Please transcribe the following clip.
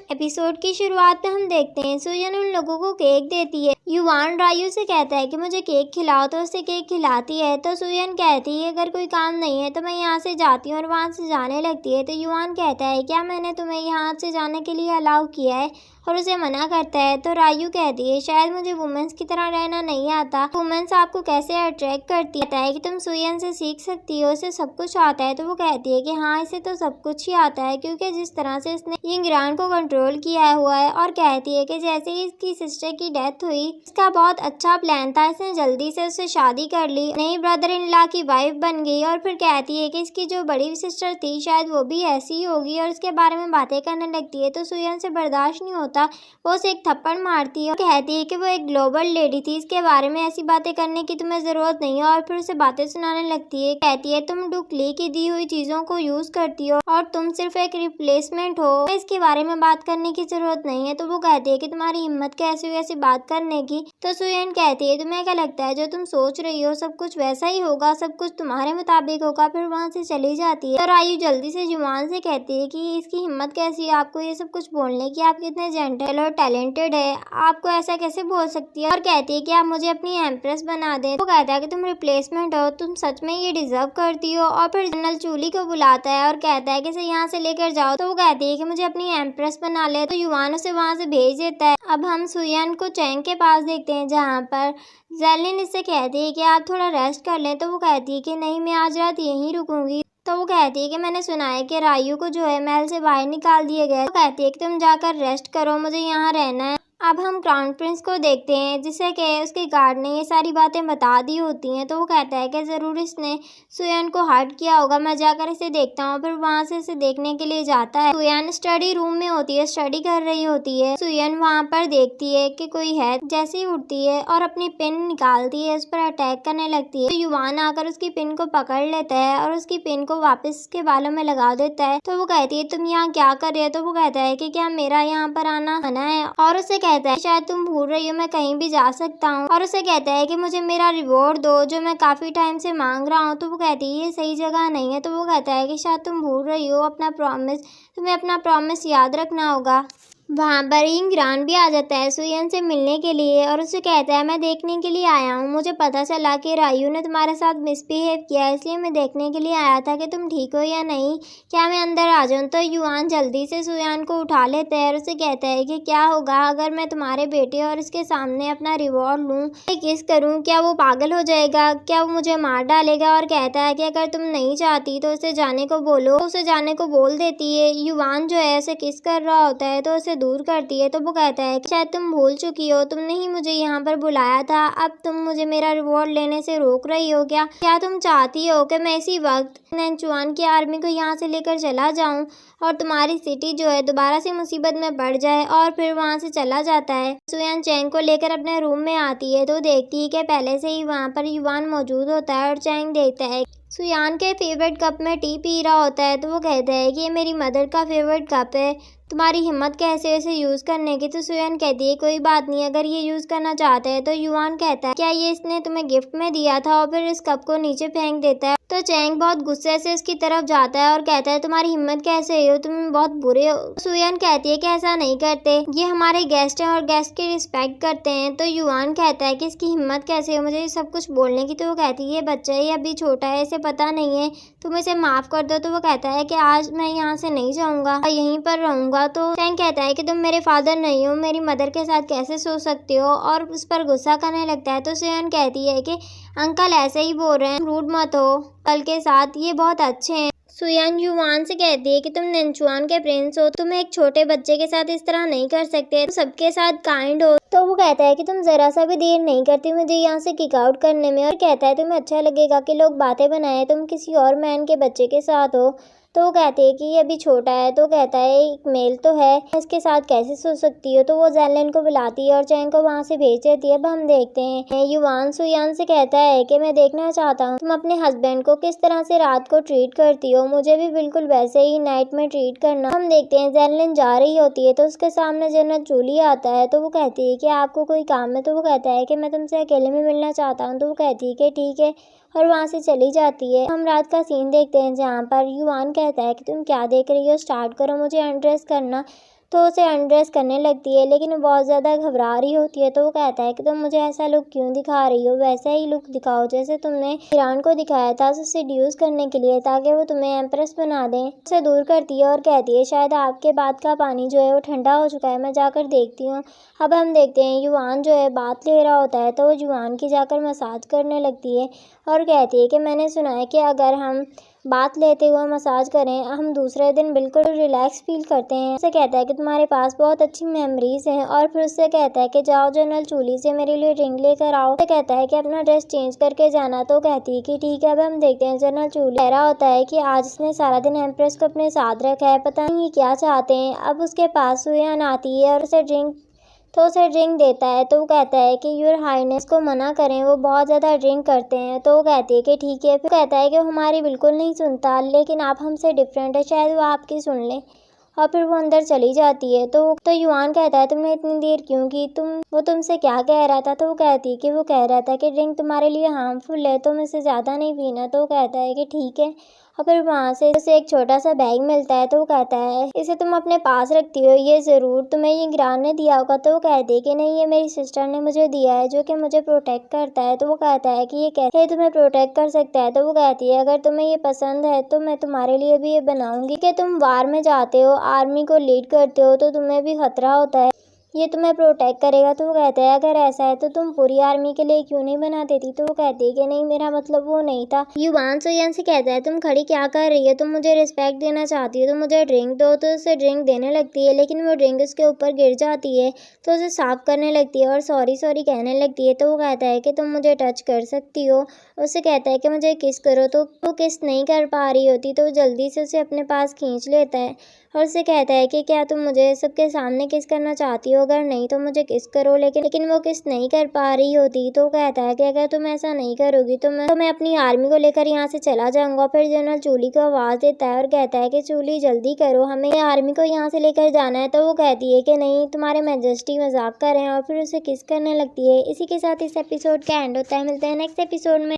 Episode की शुरुआत में हम देखते हैं सुयन उन लोगों को केक देती है। युवान रायू से कहता है कि मुझे केक खिलाओ, तो उसे केक खिलाती है। तो सुयन कहती है अगर कोई काम नहीं है तो मैं यहाँ से जाती हूँ, और वहाँ से जाने लगती है। तो युवान कहता है क्या मैंने तुम्हें यहाँ से जाने के लिए अलाउ किया है, और उसे मना करता है। तो रायू कहती है शायद मुझे वुमेन्स की तरह रहना नहीं आता, वुमेन्स आपको कैसे अट्रैक्ट करती है, कहता है कि तुम सुयन से सीख सकती हो, उसे सब कुछ आता है। तो वो कहती है कि हाँ इसे तो सब कुछ ही आता है, क्योंकि जिस तरह से इसने यिंगरान को कंट्रोल किया हुआ है। और कहती है कि जैसे ही इसकी सिस्टर की डेथ हुई, इसका बहुत अच्छा प्लान था, इसने जल्दी से उससे शादी कर ली, नई ब्रदर इन लॉ की वाइफ बन गई। और फिर कहती है कि इसकी जो बड़ी सिस्टर थी शायद वो भी ऐसी ही होगी, और उसके बारे में बातें करने लगती है। तो सुयन से बर्दाश्त नहीं होता, वो उसे एक थप्पड़ मारती है और कहती है कि वो एक ग्लोबल लेडी थी, इसके बारे में ऐसी बातें करने की तुम्हें जरूरत नहीं है। और फिर उसे बातें सुनाने लगती है, कहती है तुम डुकली की दी हुई चीजों को यूज करती हो और तुम सिर्फ एक रिप्लेसमेंट हो, इसके बारे में बात करने की जरूरत नहीं है। तो वो कहती है कि तुम्हारी हिम्मत कैसे हुई ऐसी बात करने की। तो सुयन कहती है तुम्हें क्या लगता है जो तुम सोच रही हो सब कुछ वैसा ही होगा, सब कुछ तुम्हारे मुताबिक होगा। फिर वहाँ से चली जाती है। तो रायू जल्दी से युवान से कहती है कि इसकी हिम्मत कैसी है आपको ये सब कुछ बोलने की, आप कितने जेंटल और टैलेंटेड है, आपको ऐसा कैसे बोल सकती है। और कहती है कि आप मुझे अपनी एम्प्रेस बना दे। वो कहता है कि तुम रिप्लेसमेंट हो, तुम सच में ये डिजर्व करती हो। और फिर जनरल चूली को बुलाता है और कहता है कि इसे यहाँ से लेकर जाओ। तो वो कहती है कि मुझे अपनी एम्प्रेस बना ले। तो युवान उसे वहाँ से भेज देता है। अब हम सुयन को चैंग के पास देखते हैं, जहाँ पर जेलिन इससे कहती है कि आप थोड़ा रेस्ट कर लें। तो वो कहती है कि नहीं मैं आज रात यहीं रुकूंगी। तो वो कहती है कि मैंने सुना है कि रायू को जो है महल से बाहर निकाल दिया गया है। तो कहती है कि तुम जाकर रेस्ट करो, मुझे यहाँ रहना है। अब हम क्राउन प्रिंस को देखते हैं, जिसे कि उसके गार्ड ने ये सारी बातें बता दी होती हैं। तो वो कहता है कि ज़रूर इसने सुयन को हर्ट किया होगा, मैं जाकर इसे देखता हूँ। फिर वहाँ से इसे देखने के लिए जाता है। सुयन स्टडी रूम में होती है, स्टडी कर रही होती है। सुयन वहाँ पर देखती है कि कोई है, जैसे ही उठती है और अपनी पिन निकालती है, उस पर अटैक करने लगती है। तो युवान आकर उसकी पिन को पकड़ लेता है और उसकी पिन को वापस उसके बालों में लगा देता है। तो वो कहती है तुम यहाँ क्या कर रहे हो। तो वो कहता है कि क्या मेरा यहाँ पर आना मना है, और उसे कहता है शायद तुम भूल रही हो मैं कहीं भी जा सकता हूँ। और उसे कहता है कि मुझे मेरा रिवॉर्ड दो जो मैं काफी टाइम से मांग रहा हूँ। तो वो कहती है ये सही जगह नहीं है। तो वो कहता है कि शायद तुम भूल रही हो अपना प्रॉमिस, तुम्हें अपना प्रॉमिस याद रखना होगा। वहाँ पर यिंगरान भी आ जाता है सुयन से मिलने के लिए, और उसे कहता है मैं देखने के लिए आया हूँ, मुझे पता चला कि रायू ने तुम्हारे साथ मिसबिहेव किया, इसलिए मैं देखने के लिए आया था कि तुम ठीक हो या नहीं, क्या मैं अंदर आ जाऊँ। तो युवान जल्दी से सुयन को उठा लेता है और उसे कहता है कि क्या होगा अगर मैं तुम्हारे बेटे और इसके सामने अपना रिवॉर्ड लूँ, किस करूँ, क्या वो पागल हो जाएगा, क्या वो मुझे मार डालेगा। और कहता है कि अगर तुम नहीं चाहती तो उसे जाने को बोलो। उसे जाने को बोल देती है। युवान जो है उसे किस कर रहा होता है तो उसे दूर करती है। तो वो कहता है कि शायद तुम भूल चुकी हो, तुमने ही मुझे यहाँ पर बुलाया था, अब तुम मुझे मेरा रिवॉर्ड लेने से रोक रही हो क्या तुम चाहती हो कि मैं इसी वक्त नैन्चुआन की आर्मी को यहाँ से लेकर चला जाऊँ और तुम्हारी सिटी जो है दोबारा से मुसीबत में पड़ जाए। और फिर वहाँ से चला जाता है। सुयन चैंग को लेकर अपने रूम में आती है तो देखती है कि पहले से ही वहाँ पर युवान मौजूद होता है, और चैंग देखता है सुयान के फेवरेट कप में टी पी रहा होता है। तो वो कहता है कि ये मेरी मदर का फेवरेट कप है, तुम्हारी हिम्मत कैसे है इसे यूज़ करने की। तो सुयन कहती है कोई बात नहीं, अगर ये यूज़ करना चाहते हैं। तो युवान कहता है क्या ये इसने तुम्हें गिफ्ट में दिया था, और फिर इस कप को नीचे फेंक देता है। तो चैंग बहुत गुस्से से उसकी तरफ जाता है और कहता है तुम्हारी हिम्मत कैसे है, तुम बहुत बुरे हो। सुयन कहती है कि ऐसा नहीं करते, ये हमारे गेस्ट हैं और गेस्ट की रिस्पेक्ट करते हैं। तो युवान कहता है कि इसकी हिम्मत कैसे है मुझे ये सब कुछ बोलने की। तो वो कहती है ये बच्चा है, ये अभी छोटा है, इसे पता नहीं है, तुम इसे माफ़ कर दो। तो वो कहता है कि आज मैं यहाँ से नहीं जाऊँगा, यहीं पर रहूँगा। तो चैंग कहता है कि तुम मेरे फादर नहीं हो, मेरी मदर के साथ कैसे सो सकते हो, और उस पर गुस्सा करने लगता है। तो सुयन कहती है कि अंकल ऐसे ही बोल रहे हैं, रूड मत हो, कल के साथ ये बहुत अच्छे हैं। सुयन युवान से कहती है कि तुम नैन्चुआन के प्रिंस हो, तुम एक छोटे बच्चे के साथ इस तरह नहीं कर सकते, तुम सबके साथ काइंड हो। तो वो कहता है कि तुम जरा सा भी देर नहीं करती मुझे यहाँ से किक आउट करने में, और कहता है तुम्हें अच्छा लगेगा कि लोग बातें बनाए तुम किसी और मैन के बच्चे के साथ हो। तो वो कहती है कि ये अभी छोटा है। तो कहता है एक मेल तो है, इसके साथ कैसे सो सकती हो। तो वो जेलिन को बुलाती है और चैंग को वहाँ से भेज देती है। अब हम देखते हैं युवान सुयान से कहता है कि मैं देखना चाहता हूँ तुम अपने हस्बैंड को किस तरह से रात को ट्रीट करती हो, मुझे भी बिल्कुल वैसे ही नाइट में ट्रीट करना। हम देखते हैं जेलिन जा रही होती है तो उसके सामने जनरल चूली आता है। तो वो कहती है कि आपको कोई काम है। तो वो कहता है कि मैं तुमसे अकेले में मिलना चाहता हूँ। तो वो कहती है कि ठीक है, और वहाँ से चली जाती है। हम रात का सीन देखते हैं जहाँ पर युवान कहता है कि तुम क्या देख रही हो, स्टार्ट करो मुझे अनड्रेस करना। तो उसे अनड्रेस करने लगती है, लेकिन वो बहुत ज़्यादा घबरा रही होती है। तो वो कहता है कि तुम मुझे ऐसा लुक क्यों दिखा रही हो, वैसा ही लुक दिखाओ जैसे तुमने ईरान को दिखाया था उसे सेड्यूस करने के लिए, ताकि वो तुम्हें एम्प्रेस बना दें। उसे दूर करती है और कहती है शायद आपके बात का पानी जो है वो ठंडा हो चुका है, मैं जाकर देखती हूँ। अब हम देखते हैं युवान जो है बात ले रहा होता है, तो वो युवान की जाकर मसाज करने लगती है और कहती है कि मैंने सुना है कि अगर हम बात लेते हुए मसाज करें हम दूसरे दिन बिल्कुल रिलैक्स फील करते हैं। उससे कहता है कि तुम्हारे पास बहुत अच्छी मेमोरीज हैं, और फिर उससे कहता है कि जाओ जनरल चूली से मेरे लिए ड्रिंक लेकर आओ। उससे कहता है कि अपना ड्रेस चेंज करके जाना। तो कहती है कि ठीक है। अब हम देखते हैं जनरल चूली कह रहा होता है कि आज इसने सारा दिन एम्प्रेस को अपने साथ रखा है, पता नहीं ये क्या चाहते हैं। अब उसके पास सुयान आती है और उसे ड्रिंक देता है। तो वो कहता है कि योर हाइनेस को मना करें, वो बहुत ज़्यादा ड्रिंक करते हैं। तो वो कहती है कि ठीक है। फिर कहता है कि वो हमारी बिल्कुल नहीं सुनता, लेकिन आप हमसे डिफरेंट है, शायद वो आपकी सुन ले। और फिर वो अंदर चली जाती है। तो युवान कहता है तुमने इतनी देर क्यों की, वो तुमसे क्या कह रहा था। तो वो कहती है कि वो कह रहा था कि ड्रिंक तुम्हारे लिए हार्मफुल है, तुम इसे ज़्यादा नहीं पीना। तो वो कहता है कि ठीक है। और फिर वहाँ से उसे एक छोटा सा बैग मिलता है। तो वो कहता है इसे तुम अपने पास रखती हो, ये ज़रूर तुम्हें ये गिरान ने दिया होगा। तो वो कहती है कि नहीं, ये मेरी सिस्टर ने मुझे दिया है, जो कि मुझे प्रोटेक्ट करता है। तो वो कहता है कि ये कैसे तुम्हें प्रोटेक्ट कर सकता है। तो वो कहती है अगर तुम्हें ये पसंद है तो मैं तुम्हारे लिए भी ये बनाऊंगी कि तुम वार में जाते हो, आर्मी को लीड करते हो, तो तुम्हें भी खतरा होता है, ये तुम्हें प्रोटेक्ट करेगा। तो वो कहता है अगर ऐसा है तो तुम पूरी आर्मी के लिए क्यों नहीं बना देती। तो वो कहती है कि नहीं, मेरा मतलब वो नहीं था। युवान सुयान से कहता है तुम खड़ी क्या कर रही हो, तुम मुझे रिस्पेक्ट देना चाहती हो तो मुझे ड्रिंक दो। तो उसे ड्रिंक देने लगती है, लेकिन वो ड्रिंक उसके ऊपर गिर जाती है। तो उसे साफ करने लगती है और सॉरी सॉरी कहने लगती है। तो वो कहता है कि तुम मुझे टच कर सकती हो। उससे कहता है कि मुझे किस करो। तो वो किस नहीं कर पा रही होती, तो जल्दी से उसे अपने पास खींच लेता है और उससे कहता है कि क्या तुम मुझे सबके सामने किस करना चाहती हो, अगर नहीं तो मुझे किस करो। लेकिन वो किस नहीं कर पा रही होती। तो कहता है कि अगर तुम ऐसा नहीं करोगी तो मैं अपनी आर्मी को लेकर यहाँ से चला जाऊंगा। फिर जनरल चूली को आवाज़ देता है और कहता है कि चूली जल्दी करो, हमें आर्मी को यहाँ से लेकर जाना है। तो वो कहती है कि नहीं, तुम्हारे मैजेस्टी मजाक कर रहे हैं, और फिर उसे किस करने लगती है। इसी के साथ इस एपिसोड का एंड होता है। मिलते हैं नेक्स्ट एपिसोड में।